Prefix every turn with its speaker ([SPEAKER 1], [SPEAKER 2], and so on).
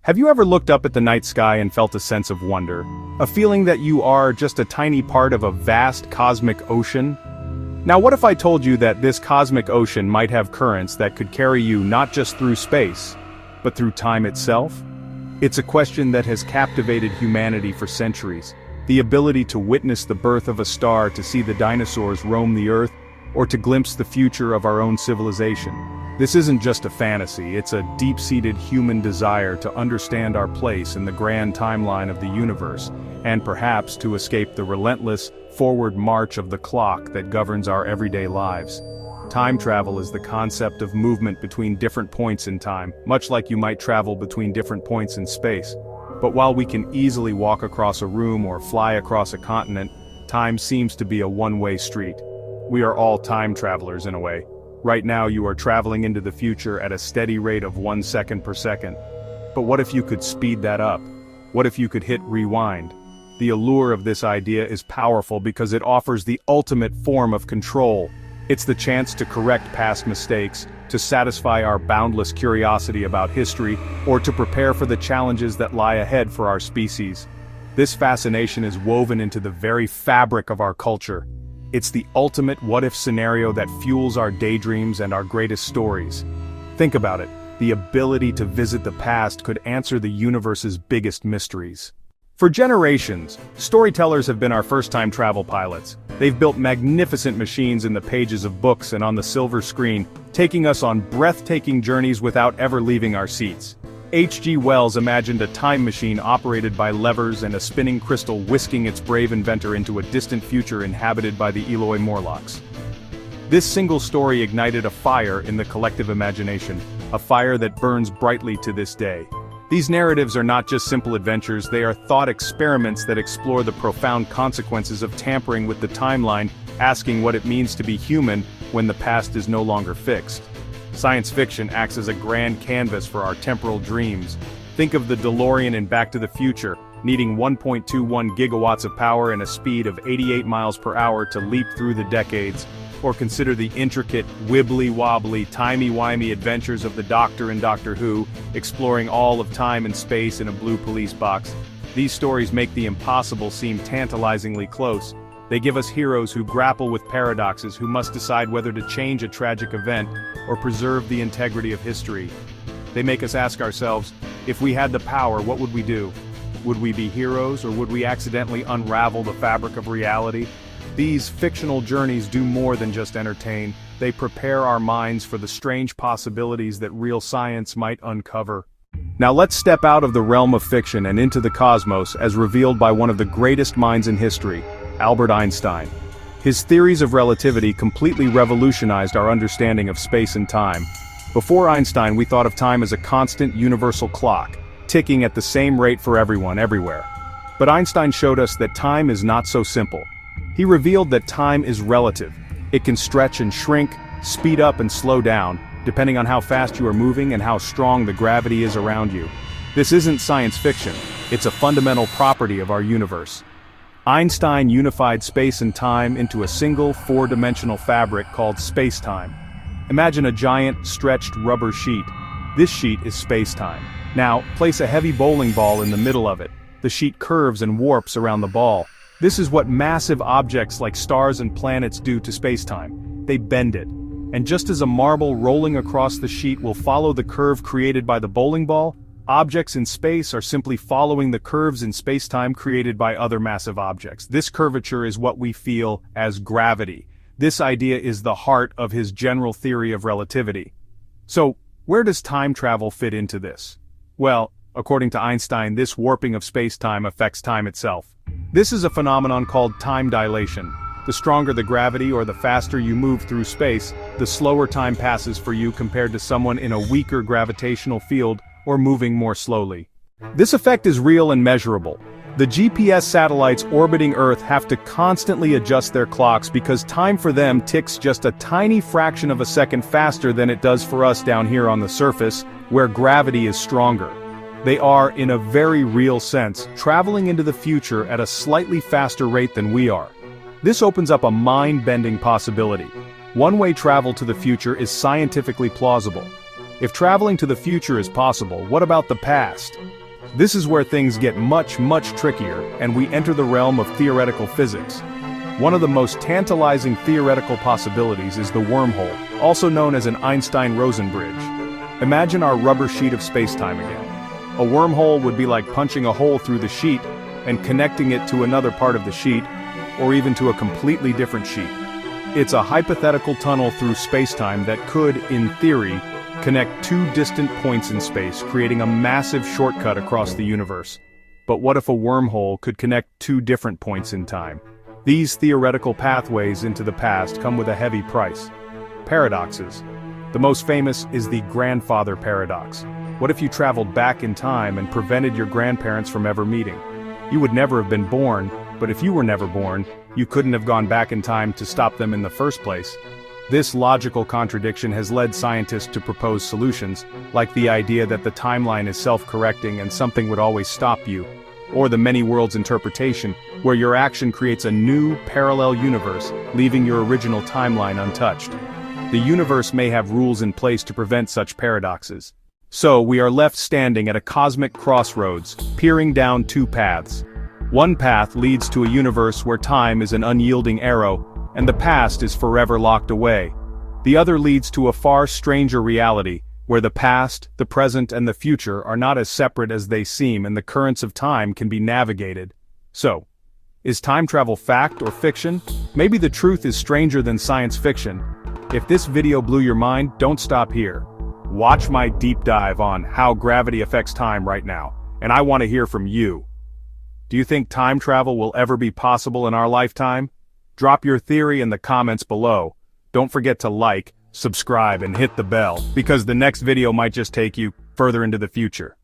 [SPEAKER 1] Have you ever looked up at the night sky and felt a sense of wonder? A feeling that you are just a tiny part of a vast cosmic ocean? Now what if I told you that this cosmic ocean might have currents that could carry you not just through space, but through time itself? It's a question that has captivated humanity for centuries. The ability to witness the birth of a star, to see the dinosaurs roam the earth, or to glimpse the future of our own civilization. This isn't just a fantasy, it's a deep-seated human desire to understand our place in the grand timeline of the universe, and perhaps to escape the relentless, forward march of the clock that governs our everyday lives. Time travel is the concept of movement between different points in time, much like you might travel between different points in space. But while we can easily walk across a room or fly across a continent, time seems to be a one-way street. We are all time travelers in a way. Right now you are traveling into the future at a steady rate of 1 second per second. But what if you could speed that up? What if you could hit rewind? The allure of this idea is powerful because it offers the ultimate form of control. It's the chance to correct past mistakes, to satisfy our boundless curiosity about history, or to prepare for the challenges that lie ahead for our species. This fascination is woven into the very fabric of our culture. It's the ultimate what-if scenario that fuels our daydreams and our greatest stories. Think about it, the ability to visit the past could answer the universe's biggest mysteries. For generations, storytellers have been our first-time travel pilots. They've built magnificent machines in the pages of books and on the silver screen, taking us on breathtaking journeys without ever leaving our seats. H.G. Wells imagined a time machine operated by levers and a spinning crystal whisking its brave inventor into a distant future inhabited by the Eloi Morlocks. This single story ignited a fire in the collective imagination, a fire that burns brightly to this day. These narratives are not just simple adventures, they are thought experiments that explore the profound consequences of tampering with the timeline, asking what it means to be human when the past is no longer fixed. Science fiction acts as a grand canvas for our temporal dreams. Think of the DeLorean in Back to the Future, needing 1.21 gigawatts of power and a speed of 88 miles per hour to leap through the decades. Or consider the intricate, wibbly-wobbly, timey-wimey adventures of the Doctor in Doctor Who, exploring all of time and space in a blue police box. These stories make the impossible seem tantalizingly close. They give us heroes who grapple with paradoxes, who must decide whether to change a tragic event or preserve the integrity of history. They make us ask ourselves, if we had the power, what would we do? Would we be heroes, or would we accidentally unravel the fabric of reality? These fictional journeys do more than just entertain, they prepare our minds for the strange possibilities that real science might uncover. Now let's step out of the realm of fiction and into the cosmos as revealed by one of the greatest minds in history, Albert Einstein. His theories of relativity completely revolutionized our understanding of space and time. Before Einstein, we thought of time as a constant universal clock, ticking at the same rate for everyone, everywhere. But Einstein showed us that time is not so simple. He revealed that time is relative. It can stretch and shrink, speed up and slow down, depending on how fast you are moving and how strong the gravity is around you. This isn't science fiction, it's a fundamental property of our universe. Einstein unified space and time into a single four-dimensional fabric called space-time. Imagine a giant, stretched rubber sheet. This sheet is space-time. Now, place a heavy bowling ball in the middle of it. The sheet curves and warps around the ball. This is what massive objects like stars and planets do to space-time. They bend it. And just as a marble rolling across the sheet will follow the curve created by the bowling ball, objects in space are simply following the curves in space-time created by other massive objects. This curvature is what we feel as gravity. This idea is the heart of his general theory of relativity. So, where does time travel fit into this? Well, according to Einstein, this warping of space-time affects time itself. This is a phenomenon called time dilation. The stronger the gravity or the faster you move through space, the slower time passes for you compared to someone in a weaker gravitational field or moving more slowly. This effect is real and measurable. The GPS satellites orbiting Earth have to constantly adjust their clocks because time for them ticks just a tiny fraction of a second faster than it does for us down here on the surface, where gravity is stronger. They are, in a very real sense, traveling into the future at a slightly faster rate than we are. This opens up a mind-bending possibility. One-way travel to the future is scientifically plausible. If traveling to the future is possible, what about the past? This is where things get much trickier, and we enter the realm of theoretical physics. One of the most tantalizing theoretical possibilities is the wormhole, also known as an Einstein-Rosen bridge. Imagine our rubber sheet of spacetime again. A wormhole would be like punching a hole through the sheet and connecting it to another part of the sheet, or even to a completely different sheet. It's a hypothetical tunnel through spacetime that could, in theory, connect two distant points in space, creating a massive shortcut across the universe. But what if a wormhole could connect two different points in time? These theoretical pathways into the past come with a heavy price. Paradoxes. The most famous is the grandfather paradox. What if you traveled back in time and prevented your grandparents from ever meeting? You would never have been born, but if you were never born, you couldn't have gone back in time to stop them in the first place. This logical contradiction has led scientists to propose solutions, like the idea that the timeline is self-correcting and something would always stop you, or the many worlds interpretation, where your action creates a new, parallel universe, leaving your original timeline untouched. The universe may have rules in place to prevent such paradoxes. So, we are left standing at a cosmic crossroads, peering down two paths. One path leads to a universe where time is an unyielding arrow, and the past is forever locked away. The other leads to a far stranger reality, where the past, the present, and the future are not as separate as they seem, and the currents of time can be navigated. So, is time travel fact or fiction? Maybe the truth is stranger than science fiction. If this video blew your mind, don't stop here. Watch my deep dive on how gravity affects time right now, and I want to hear from you. Do you think time travel will ever be possible in our lifetime? Drop your theory in the comments below. Don't forget to like, subscribe, and hit the bell, because the next video might just take you further into the future.